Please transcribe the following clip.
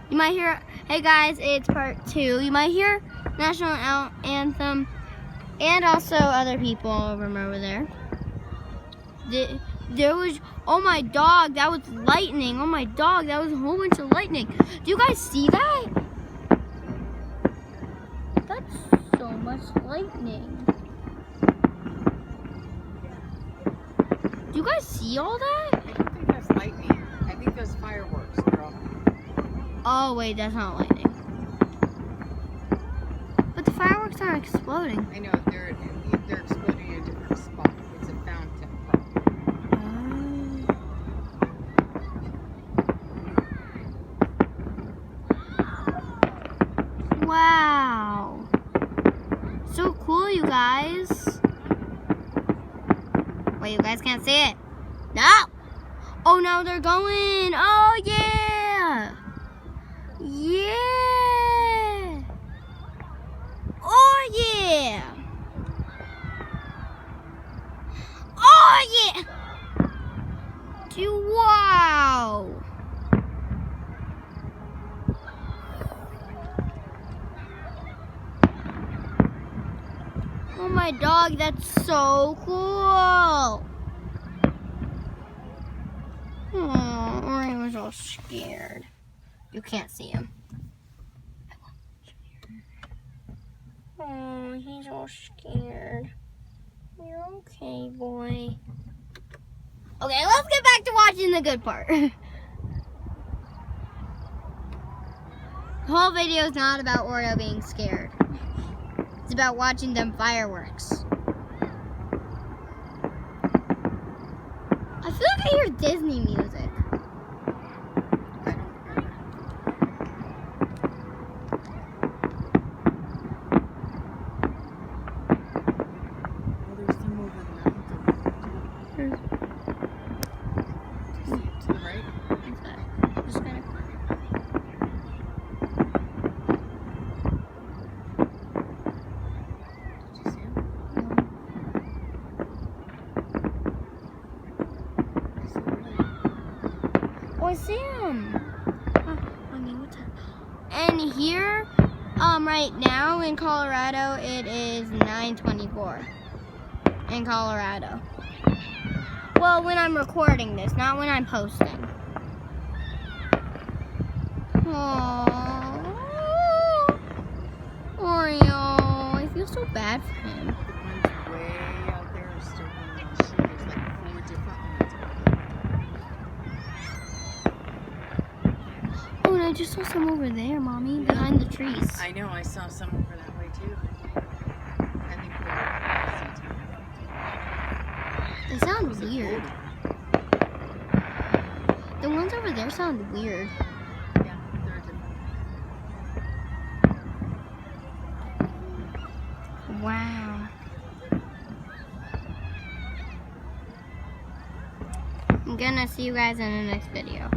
You might hear, hey guys, it's part 2. You might hear national anthem and also other people over there. There was, oh my dog, that was lightning. Oh my dog, that was a whole bunch of lightning. Do you guys see that? That's so much lightning. Do you guys see all that? I don't think that's lightning. I think that's fireworks, girl. Oh wait, that's not lightning. But the fireworks are exploding. I know, they're exploding in a different spot. It's a fountain. Wow. So cool, you guys. Wait, you guys can't see it. No. Oh, now they're going. Oh, yeah. Yeah. Oh, yeah. Oh, yeah. Wow. Oh my dog, that's so cool. Oh, Ori was all scared. You can't see him. Oh, he's all scared. You're okay, boy. Okay, let's get back to watching the good part. The whole video is not about Oreo being scared. It's about watching them fireworks. I feel like I hear Disney music. There's some over the mountain. To the right? What's that? Just gonna... Did you see him? Oh, I see him. What's that? And here, right now in Colorado, it is 9:24 in Colorado. Well, when I'm recording this, not when I'm posting. Aww. Oreo, I feel so bad for him. The ones way out there are still going on shoot. There's like 4 different ones over there. Oh, and I just saw some over there, Mommy, behind the trees. I know, I saw some over that way too. I think They sound weird. The ones over there sound weird. yeah, they're different. Wow. I'm gonna see you guys in the next video.